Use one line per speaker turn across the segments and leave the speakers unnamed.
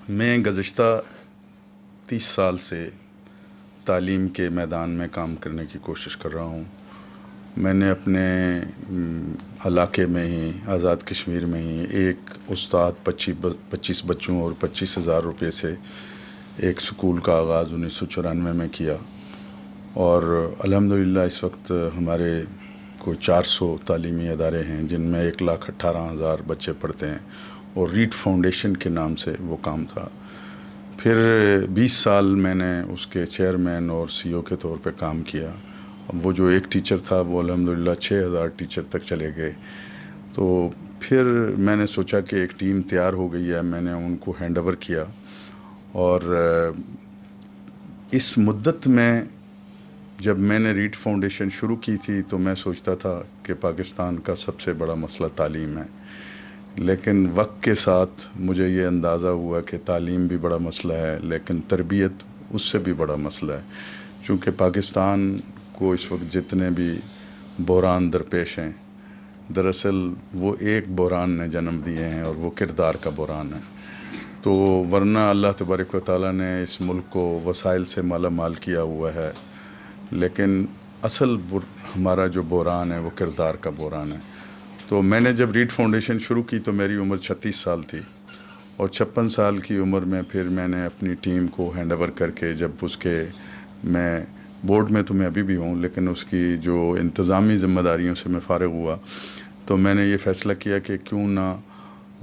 میں گزشتہ 30 سال سے تعلیم کے میدان میں کام کرنے کی کوشش کر رہا ہوں۔ میں نے اپنے علاقے میں ہی آزاد کشمیر میں ہی ایک استاد 25 بچوں اور 25,000 روپے سے ایک سکول کا آغاز 1994 میں کیا، اور الحمدللہ اس وقت ہمارے کوئی 400 تعلیمی ادارے ہیں جن میں 1,18,000 بچے پڑھتے ہیں، اور ریٹ فاؤنڈیشن کے نام سے وہ کام تھا۔ پھر 20 سال میں نے اس کے چیئرمین اور سی او کے طور پہ کام کیا۔ وہ جو ایک ٹیچر تھا وہ الحمدللہ 6,000 ٹیچر تک چلے گئے۔ تو پھر میں نے سوچا کہ ایک ٹیم تیار ہو گئی ہے، میں نے ان کو ہینڈ اوور کیا، اور اس مدت میں جب میں نے ریٹ فاؤنڈیشن شروع کی تھی تو میں سوچتا تھا کہ پاکستان کا سب سے بڑا مسئلہ تعلیم ہے، لیکن وقت کے ساتھ مجھے یہ اندازہ ہوا کہ تعلیم بھی بڑا مسئلہ ہے، لیکن تربیت اس سے بھی بڑا مسئلہ ہے، چونکہ پاکستان کو اس وقت جتنے بھی بحران درپیش ہیں، دراصل وہ ایک بحران نے جنم دیے ہیں، اور وہ کردار کا بحران ہے۔ تو ورنہ اللہ تبارک و تعالیٰ نے اس ملک کو وسائل سے مالا مال کیا ہوا ہے، لیکن اصل ہمارا جو بحران ہے وہ کردار کا بحران ہے۔ تو میں نے جب ریٹ فاؤنڈیشن شروع کی تو میری عمر 36 سال تھی، اور 56 سال کی عمر میں پھر میں نے اپنی ٹیم کو ہینڈ اوور کر کے، جب اس کے میں بورڈ میں تو میں ابھی بھی ہوں، لیکن اس کی جو انتظامی ذمہ داریوں سے میں فارغ ہوا، تو میں نے یہ فیصلہ کیا کہ کیوں نہ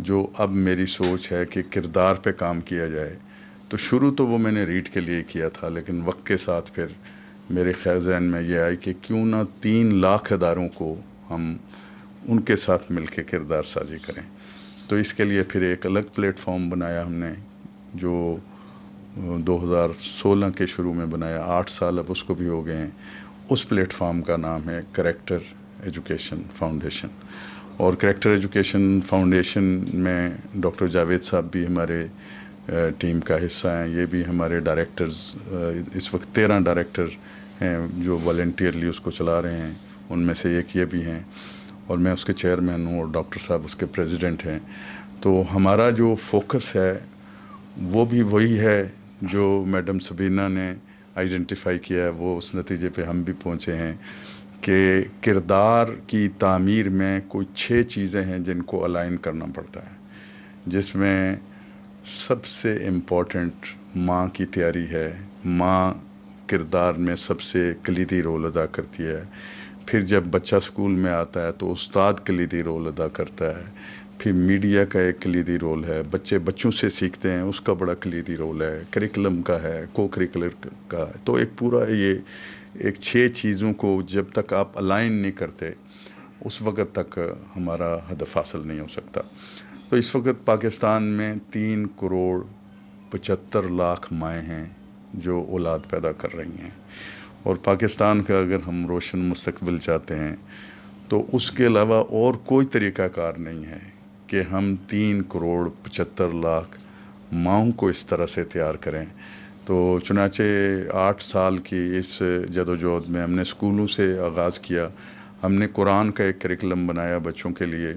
جو اب میری سوچ ہے کہ کردار پہ کام کیا جائے۔ تو شروع تو وہ میں نے ریٹ کے لیے کیا تھا، لیکن وقت کے ساتھ پھر میرے ذہن میں یہ آئی کہ کیوں نہ 3 لاکھ اداروں کو ہم ان کے ساتھ مل کے کردار سازی کریں۔ تو اس کے لیے پھر ایک الگ پلیٹ فارم بنایا ہم نے، جو 2016 کے شروع میں بنایا، 8 سال اب اس کو بھی ہو گئے ہیں۔ اس پلیٹ فارم کا نام ہے کریکٹر ایجوکیشن فاؤنڈیشن، اور کریکٹر ایجوکیشن فاؤنڈیشن میں ڈاکٹر جاوید صاحب بھی ہمارے ٹیم کا حصہ ہیں، یہ بھی ہمارے ڈائریکٹرز، اس وقت 13 ڈائریکٹر ہیں جو والنٹیئرلی اس کو چلا رہے ہیں، ان میں سے ایک یہ بھی ہیں، اور میں اس کے چیئرمین ہوں، اور ڈاکٹر صاحب اس کے پریزیڈنٹ ہیں۔ تو ہمارا جو فوکس ہے وہ بھی وہی ہے جو میڈم سبینہ نے آئیڈینٹیفائی کیا ہے، وہ اس نتیجے پہ ہم بھی پہنچے ہیں کہ کردار کی تعمیر میں کوئی 6 چیزیں ہیں جن کو الائن کرنا پڑتا ہے، جس میں سب سے امپورٹنٹ ماں کی تیاری ہے۔ ماں کردار میں سب سے کلیدی رول ادا کرتی ہے۔ پھر جب بچہ سکول میں آتا ہے تو استاد کلیدی رول ادا کرتا ہے۔ پھر میڈیا کا ایک کلیدی رول ہے، بچے بچوں سے سیکھتے ہیں، اس کا بڑا کلیدی رول ہے، کریکلم کا ہے، کو کریکولر کا ہے۔ تو ایک پورا یہ ایک 6 چیزوں کو جب تک آپ الائن نہیں کرتے اس وقت تک ہمارا ہدف حاصل نہیں ہو سکتا۔ تو اس وقت پاکستان میں 3,75,00,000 مائیں ہیں جو اولاد پیدا کر رہی ہیں، اور پاکستان کا اگر ہم روشن مستقبل چاہتے ہیں تو اس کے علاوہ اور کوئی طریقہ کار نہیں ہے کہ ہم 3,75,00,000 ماؤں کو اس طرح سے تیار کریں۔ تو چنانچہ 8 سال کی اس جدوجہد میں ہم نے اسکولوں سے آغاز کیا۔ ہم نے قرآن کا ایک کریکلم بنایا بچوں کے لیے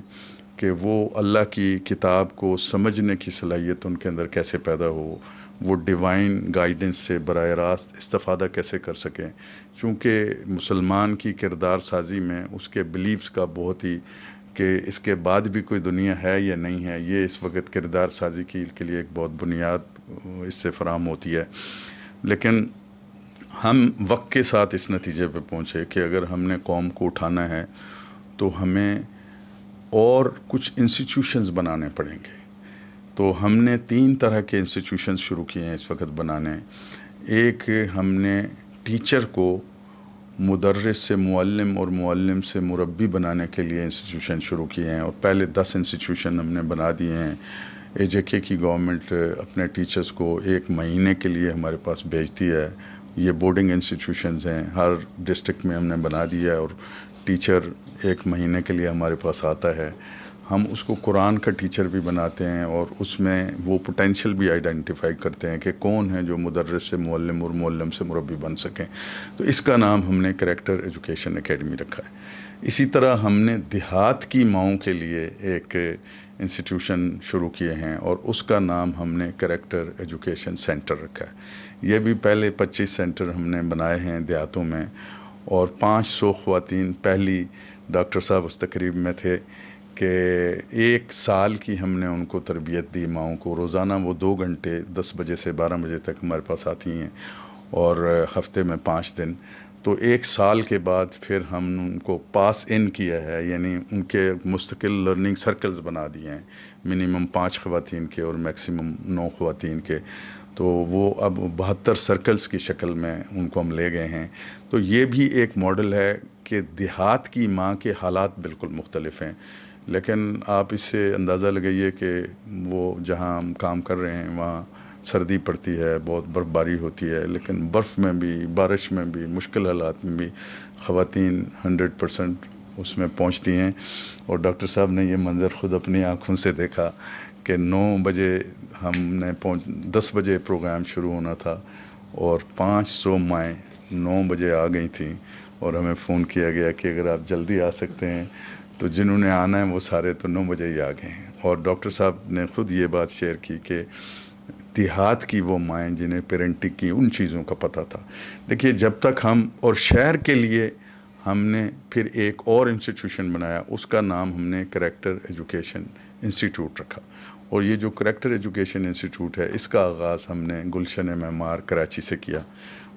کہ وہ اللہ کی کتاب کو سمجھنے کی صلاحیت ان کے اندر کیسے پیدا ہو، وہ ڈیوائن گائیڈنس سے براہ راست استفادہ کیسے کر سکیں، چونکہ مسلمان کی کردار سازی میں اس کے بلیفز کا بہت ہی کہ اس کے بعد بھی کوئی دنیا ہے یا نہیں ہے، یہ اس وقت کردار سازی کے لیے ایک بہت بنیاد اس سے فراہم ہوتی ہے۔ لیکن ہم وقت کے ساتھ اس نتیجے پہ پہنچے کہ اگر ہم نے قوم کو اٹھانا ہے تو ہمیں اور کچھ انسٹیٹیوشنز بنانے پڑیں گے۔ تو ہم نے 3 طرح کے انسٹیٹیوشنز شروع کیے ہیں اس وقت بنانے۔ ایک ہم نے ٹیچر کو مدرس سے معلم اور معلم سے مربی بنانے کے لیے انسٹیٹیوشن شروع کیے ہیں، اور پہلے 10 انسٹیٹیوشن ہم نے بنا دیے ہیں۔ اے جے کے کی گورنمنٹ اپنے ٹیچرز کو 1 مہینے کے لیے ہمارے پاس بھیجتی ہے۔ یہ بورڈنگ انسٹیٹیوشنز ہیں، ہر ڈسٹرکٹ میں ہم نے بنا دیا ہے، اور ٹیچر 1 مہینے کے لیے ہمارے پاس آتا ہے۔ ہم اس کو قرآن کا ٹیچر بھی بناتے ہیں، اور اس میں وہ پوٹینشیل بھی آئیڈینٹیفائی کرتے ہیں کہ کون ہیں جو مدرس سے معلم اور معلم سے مربی بن سکیں۔ تو اس کا نام ہم نے کریکٹر ایجوکیشن اکیڈمی رکھا ہے۔ اسی طرح ہم نے دیہات کی ماؤں کے لیے ایک انسٹیٹیوشن شروع کیے ہیں اور اس کا نام ہم نے کریکٹر ایجوکیشن سینٹر رکھا ہے۔ یہ بھی پہلے 25 سینٹر ہم نے بنائے ہیں دیہاتوں میں، اور 500 خواتین پہلی ڈاکٹر صاحب اس تقریب میں تھے کہ 1 سال کی ہم نے ان کو تربیت دی، ماؤں کو روزانہ وہ 2 گھنٹے 10 بجے سے 12 بجے تک ہمارے پاس آتی ہیں، اور ہفتے میں 5 دن۔ تو 1 سال کے بعد پھر ہم ان کو پاس ان کیا ہے، یعنی ان کے مستقل لرننگ سرکلز بنا دیے ہیں، منیمم 5 خواتین کے اور میکسیمم 9 خواتین کے۔ تو وہ اب 72 سرکلز کی شکل میں ان کو ہم لے گئے ہیں۔ تو یہ بھی ایک ماڈل ہے کہ دیہات کی ماں کے حالات بالکل مختلف ہیں، لیکن آپ اس سے اندازہ لگائیے کہ وہ جہاں ہم کام کر رہے ہیں وہاں سردی پڑتی ہے، بہت برف باری ہوتی ہے، لیکن برف میں بھی، بارش میں بھی، مشکل حالات میں بھی خواتین 100% اس میں پہنچتی ہیں۔ اور ڈاکٹر صاحب نے یہ منظر خود اپنی آنکھوں سے دیکھا کہ 9 بجے ہم نے 10 بجے پروگرام شروع ہونا تھا اور 500 مائیں 9 بجے آ گئی تھیں، اور ہمیں فون کیا گیا کہ اگر آپ جلدی آ سکتے ہیں تو جنہوں نے آنا ہے وہ سارے تو 9 بجے ہی آ گئے ہیں۔ اور ڈاکٹر صاحب نے خود یہ بات شیئر کی کہ دیہات کی وہ مائیں جنہیں پیرنٹنگ کی ان چیزوں کا پتہ تھا۔ دیکھیے جب تک ہم، اور شہر کے لیے ہم نے پھر ایک اور انسٹیٹیوشن بنایا، اس کا نام ہم نے کریکٹر ایجوکیشن انسٹیٹیوٹ رکھا، اور یہ جو کریکٹر ایجوکیشن انسٹیٹیوٹ ہے اس کا آغاز ہم نے گلشن معمار کراچی سے کیا،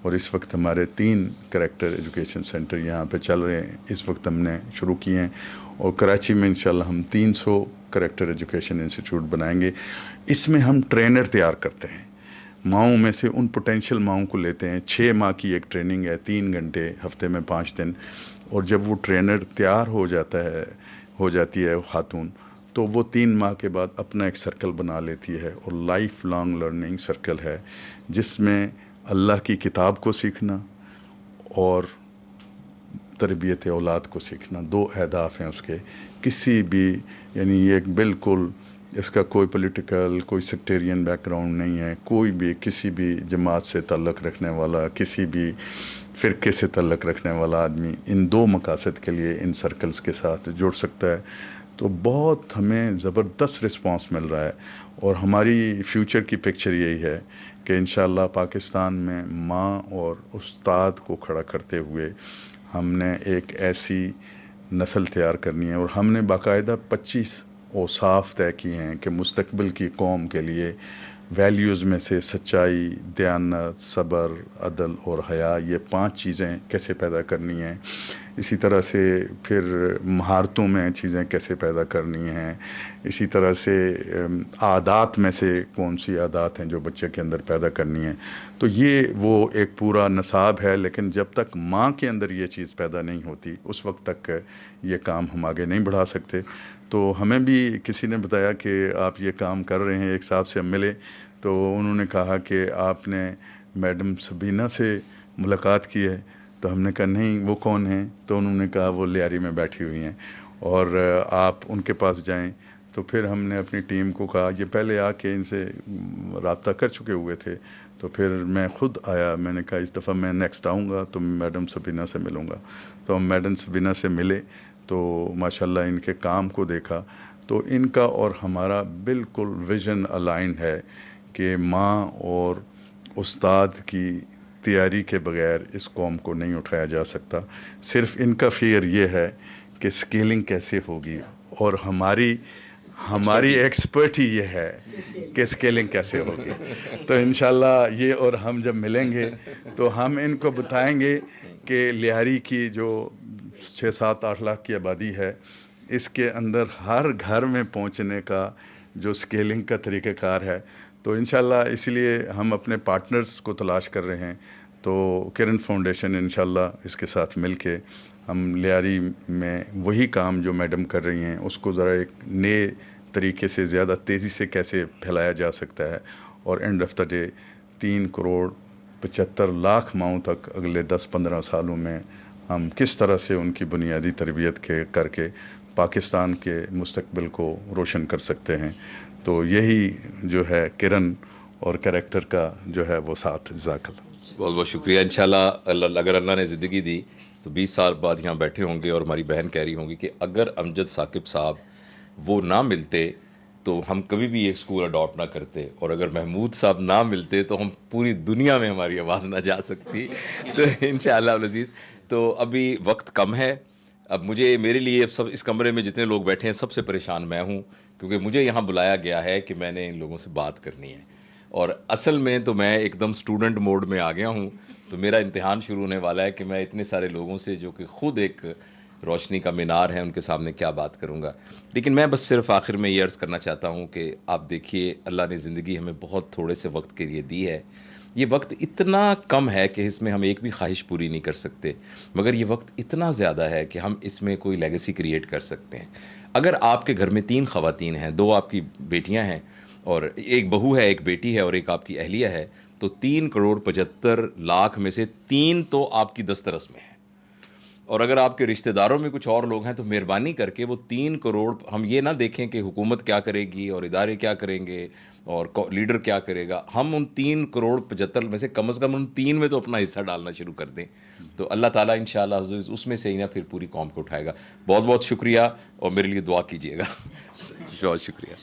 اور اس وقت ہمارے 3 کریکٹر ایجوکیشن سینٹر یہاں پہ چل رہے ہیں، اس وقت ہم نے شروع کیے ہیں، اور کراچی میں انشاءاللہ ہم 300 کریکٹر ایجوکیشن انسٹیٹیوٹ بنائیں گے۔ اس میں ہم ٹرینر تیار کرتے ہیں، ماؤں میں سے ان پوٹینشیل ماؤں کو لیتے ہیں، 6 ماہ کی ایک ٹریننگ ہے، 3 گھنٹے ہفتے میں 5 دن، اور جب وہ ٹرینر تیار ہو جاتی ہے خاتون، تو وہ 3 ماہ کے بعد اپنا ایک سرکل بنا لیتی ہے، اور لائف لانگ لرننگ سرکل ہے جس میں اللہ کی کتاب کو سیکھنا اور تربیت اولاد کو سیکھنا، 2 اہداف ہیں اس کے۔ کسی بھی، یعنی یہ ایک بالکل، اس کا کوئی پولیٹیکل، کوئی سیکٹیرین بیک گراؤنڈ نہیں ہے، کوئی بھی کسی بھی جماعت سے تعلق رکھنے والا، کسی بھی فرقے سے تعلق رکھنے والا آدمی ان 2 مقاصد کے لیے ان سرکلز کے ساتھ جڑ سکتا ہے۔ تو بہت ہمیں زبردست رسپانس مل رہا ہے، اور ہماری فیوچر کی پکچر یہی ہے کہ انشاءاللہ پاکستان میں ماں اور استاد کو کھڑا کرتے ہوئے ہم نے ایک ایسی نسل تیار کرنی ہے، اور ہم نے باقاعدہ 25 اوصاف طے کیے ہیں کہ مستقبل کی قوم کے لیے ویلیوز میں سے سچائی، دیانت، صبر، عدل اور حیا، یہ 5 چیزیں کیسے پیدا کرنی ہیں۔ اسی طرح سے پھر مہارتوں میں چیزیں کیسے پیدا کرنی ہیں، اسی طرح سے عادات میں سے کون سی عادات ہیں جو بچے کے اندر پیدا کرنی ہیں۔ تو یہ وہ ایک پورا نصاب ہے، لیکن جب تک ماں کے اندر یہ چیز پیدا نہیں ہوتی اس وقت تک یہ کام ہم آگے نہیں بڑھا سکتے۔ تو ہمیں بھی کسی نے بتایا کہ آپ یہ کام کر رہے ہیں، ایک صاحب سے ہم ملے تو انہوں نے کہا کہ آپ نے میڈم سبینہ سے ملاقات کی ہے، تو ہم نے کہا نہیں، وہ کون ہیں؟ تو انہوں نے کہا وہ لیاری میں بیٹھی ہوئی ہیں، اور آپ ان کے پاس جائیں۔ تو پھر ہم نے اپنی ٹیم کو کہا، یہ پہلے آ کے ان سے رابطہ کر چکے ہوئے تھے، تو پھر میں خود آیا، میں نے کہا اس دفعہ میں نیکسٹ آؤں گا تو میڈم سبینہ سے ملوں گا۔ تو ہم میڈم سبینہ سے ملے تو ماشاءاللہ ان کے کام کو دیکھا، تو ان کا اور ہمارا بالکل ویژن الائن ہے کہ ماں اور استاد کی تیاری کے بغیر اس قوم کو نہیں اٹھایا جا سکتا۔ صرف ان کا فیئر یہ ہے کہ سکیلنگ کیسے ہوگی، اور ہماری ایکسپرٹ ہی یہ ہے کہ سکیلنگ کیسے ہوگی۔ تو انشاءاللہ یہ، اور ہم جب ملیں گے تو ہم ان کو بتائیں گے کہ لیاری کی جو 6-7-8 لاکھ کی آبادی ہے، اس کے اندر ہر گھر میں پہنچنے کا جو سکیلنگ کا طریقہ کار ہے، تو انشاءاللہ اس لیے ہم اپنے پارٹنرز کو تلاش کر رہے ہیں۔ تو کرن فاؤنڈیشن انشاءاللہ اس کے ساتھ مل کے ہم لیاری میں وہی کام جو میڈم کر رہی ہیں اس کو ذرا ایک نئے طریقے سے زیادہ تیزی سے کیسے پھیلایا جا سکتا ہے، اور and of the day 3 crore 75 lakh ماؤں تک اگلے 10-15 سالوں میں ہم کس طرح سے ان کی بنیادی تربیت کر کے پاکستان کے مستقبل کو روشن کر سکتے ہیں۔ تو یہی جو ہے کرن اور کریکٹر کا جو ہے وہ ساتھ۔ جزاک اللہ۔
بہت بہت شکریہ۔ انشاءاللہ اگر اللہ نے زندگی دی تو 20 سال بعد یہاں بیٹھے ہوں گے، اور ہماری بہن کہہ رہی ہوں گی کہ اگر امجد ثاقب صاحب وہ نہ ملتے تو ہم کبھی بھی یہ اسکول اڈاپٹ نہ کرتے، اور اگر محمود صاحب نہ ملتے تو ہم پوری دنیا میں ہماری آواز نہ جا سکتی. تو انشاءاللہ العزیز، تو ابھی وقت کم ہے. اب مجھے، میرے لیے سب اس کمرے میں جتنے لوگ بیٹھے ہیں سب سے پریشان میں ہوں، کیونکہ مجھے یہاں بلایا گیا ہے کہ میں نے ان لوگوں سے بات کرنی ہے، اور اصل میں تو میں ایک دم اسٹوڈنٹ موڈ میں آ گیا ہوں. تو میرا امتحان شروع ہونے والا ہے کہ میں اتنے سارے لوگوں سے جو کہ خود ایک روشنی کا مینار ہے ان کے سامنے کیا بات کروں گا. لیکن میں بس صرف آخر میں یہ عرض کرنا چاہتا ہوں کہ آپ دیکھیے، اللہ نے زندگی ہمیں بہت تھوڑے سے وقت کے لیے دی ہے. یہ وقت اتنا کم ہے کہ اس میں ہم ایک بھی خواہش پوری نہیں کر سکتے، مگر یہ وقت اتنا زیادہ ہے کہ ہم اس میں کوئی لیگیسی کریٹ کر سکتے ہیں. اگر آپ کے گھر میں 3 خواتین ہیں، 2 آپ کی بیٹیاں ہیں اور ایک بہو ہے، ایک بیٹی ہے اور ایک آپ کی اہلیہ ہے، تو 3,75,00,000 میں سے 3 تو آپ کی دسترس میں ہیں. اور اگر آپ کے رشتہ داروں میں کچھ اور لوگ ہیں تو مہربانی کر کے وہ 3 کروڑ، ہم یہ نہ دیکھیں کہ حکومت کیا کرے گی اور ادارے کیا کریں گے اور لیڈر کیا کرے گا. ہم ان 3,75,00,000 میں سے کم از کم ان 3 میں تو اپنا حصہ ڈالنا شروع کر دیں، تو اللہ تعالیٰ انشاءاللہ حضور اس میں سے ہی نہ پھر پوری قوم کو اٹھائے گا. بہت بہت شکریہ، اور میرے لیے دعا کیجیے گا. بہت شکریہ.